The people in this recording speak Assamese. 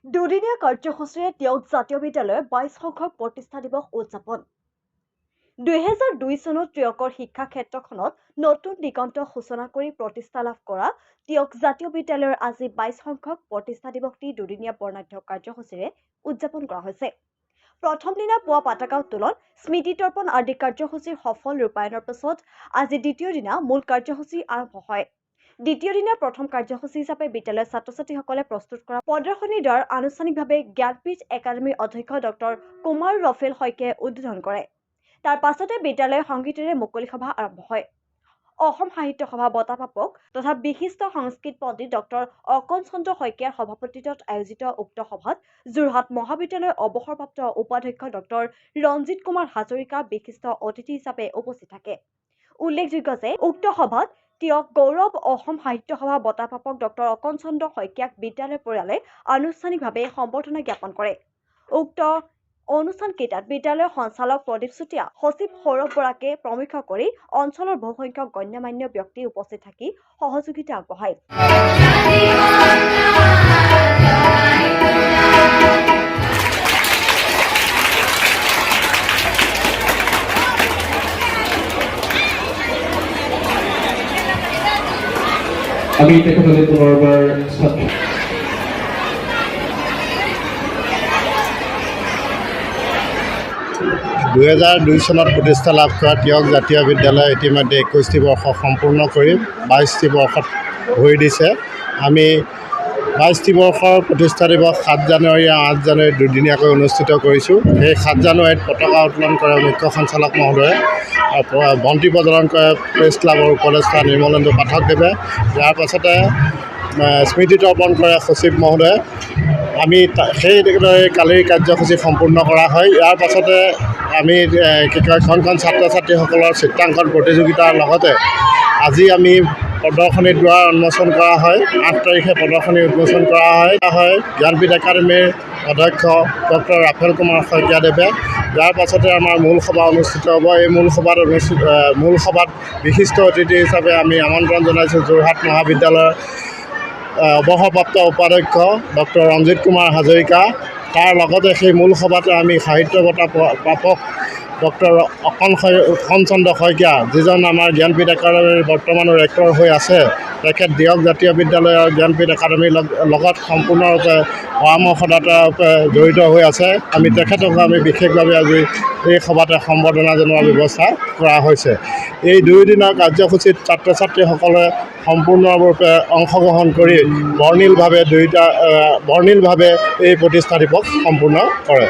দুদিনীয়া কাৰ্যসূচীৰে টিয়ক জাতীয় বিদ্যালয়ৰ 22 সংখ্যক প্ৰতিষ্ঠা দিৱস উদযাপন 2002 চনত টিয়কৰ শিক্ষা ক্ষেত্ৰখনত নতুন দিগন্ত সূচনা কৰি প্ৰতিষ্ঠা লাভ কৰা টিয়ক জাতীয় বিদ্যালয়ৰ আজি 22 সংখ্যক প্ৰতিষ্ঠা দিৱসটি দুদিনীয়া বৰ্ণাঢ্য কাৰ্যসূচীৰে উদযাপন কৰা হৈছে। প্ৰথম দিনা পুৱা পতাকা উত্তোলন, স্মৃতি তৰ্পণ আদি কাৰ্যসূচীৰ সফল ৰূপায়ণৰ পিছত আজি দ্বিতীয় দিনা মূল কাৰ্যসূচী আৰম্ভ হয়। দ্বিতীয় দিনা প্ৰথম কাৰ্যসূচী হিচাপে বিদ্যালয়ৰ ছাত্ৰ-ছাত্ৰীসকলে প্ৰস্তুত কৰা প্ৰদৰ্শনীৰ দ্বাৰ আনুষ্ঠানিকভাৱে জ্ঞানপীঠ একাডেমীৰ অধ্যক্ষ ডক্টৰ কুমাৰ ৰফেল শইকীয়াই উদ্বোধন কৰে। তাৰ পাছতে বিদ্যালয়ৰ সংগীতেৰে মুকলি সভা আৰম্ভ হয়। অসম সাহিত্য সভা বঁটা প্ৰাপক তথা বিশিষ্ট সংস্কৃত পণ্ডিত ডক্টৰ অকন চন্দ্ৰ শইকীয়াৰ সভাপতিত্বত আয়োজিত উক্ত সভাত যোৰহাট মহাবিদ্যালয়ৰ অৱসৰপ্ৰাপ্ত উপাধ্যক্ষ ডক্টৰ ৰঞ্জিত কুমাৰ হাজৰিকা বিশিষ্ট অতিথি হিচাপে উপস্থিত থাকে। উল্লেখযোগ্য যে উক্ত সভাত টিয়ক গৌৰৱ অসম সাহিত্য সভা বঁটা প্ৰাপক ডক্টৰ অকন চন্দ্ৰ শইকীয়াক বিদ্যালয় পৰিয়ালে আনুষ্ঠানিকভাৱে সম্বৰ্ধনা জ্ঞাপন কৰে। উক্ত অনুষ্ঠানকেইটাত বিদ্যালয়ৰ সঞ্চালক প্ৰদীপ চুতীয়া, সচিব সৌৰভ বৰাকে প্ৰমুখ্য কৰি অঞ্চলৰ বহুসংখ্যক গণ্যমান্য ব্যক্তি উপস্থিত থাকি সহযোগিতা আগবঢ়ায়। আমি তেখেতলৈ পুনৰবাৰ ছাত্ৰ 2002 চনত প্ৰতিষ্ঠা লাভ কৰা টিয়ক জাতীয় বিদ্যালয় ইতিমধ্যে 21টি বৰ্ষ সম্পূৰ্ণ কৰি 22টি বৰ্ষত ভৰি দিছে। আমি 22টি বৰ্ষৰ প্ৰতিষ্ঠা দিৱস 7 জানুৱাৰী আৰু 8 জানুৱাৰী দুদিনীয়াকৈ অনুষ্ঠিত কৰিছোঁ। সেই 7 জানুৱাৰীত পতাকা উত্তোলন কৰে মুখ্য সঞ্চালক মহোদয়ে, বন্তি প্ৰজ্বলন কৰে প্ৰেছ ক্লাবৰ উপদেষ্টা নিৰ্মলেন্দু পাঠকদেৱে। ইয়াৰ পাছতে স্মৃতি তৰ্পণ কৰে সচিব মহোদয়ে। আমি সেইদৰে কালিৰ কাৰ্যসূচী সম্পূৰ্ণ কৰা হয়। ইয়াৰ পাছতে আমি খন ছাত্ৰ ছাত্ৰীসকলৰ চিত্ৰাংকন প্ৰতিযোগিতাৰ লগতে আজি আমি প্ৰদৰ্শনীৰ দ্বাৰ উন্মোচন কৰা হয়। 8 তাৰিখে প্ৰদৰ্শনী উন্মোচন কৰা হয় জ্ঞানপীঠ একাডেমীৰ অধ্যক্ষ ডক্টৰ ৰাফেল কুমাৰ শইকীয়াদেৱে। ইয়াৰ পাছতে আমাৰ মূল সভা অনুষ্ঠিত হ'ব। এই মূল সভাত বিশিষ্ট অতিথি হিচাপে আমি আমন্ত্ৰণ জনাইছোঁ যোৰহাট মহাবিদ্যালয়ৰ অৱসৰপ্ৰাপ্ত উপাধ্যক্ষ ডক্টৰ ৰঞ্জিত কুমাৰ হাজৰিকা। তাৰ লগতে সেই মূল সভাতে আমি সাহিত্য বঁটা প্ৰাপক ডক্টৰ অকন চন্দ্ৰ শইকীয়া, যিজন আমাৰ জ্ঞানপীঠ একাডেমীৰ বৰ্তমানৰ ৰেক্টৰ হৈ আছে, তেখেত টিয়ক জাতীয় বিদ্যালয়ৰ জ্ঞানপীঠ একাডেমীৰ লগত সম্পূৰ্ণৰূপে পৰামৰ্শদাতাৰূপে জড়িত হৈ আছে। আমি তেখেতক বিশেষভাৱে আজি এই সভাতে সম্বৰ্ধনা জনোৱাৰ ব্যৱস্থা কৰা হৈছে। এই দুয়োদিনৰ কাৰ্যসূচীত ছাত্ৰ ছাত্ৰীসকলে সম্পূৰ্ণৰূপে অংশগ্ৰহণ কৰি বৰ্ণিলভাৱে এই প্ৰতিষ্ঠা দিৱস সম্পূৰ্ণ কৰে।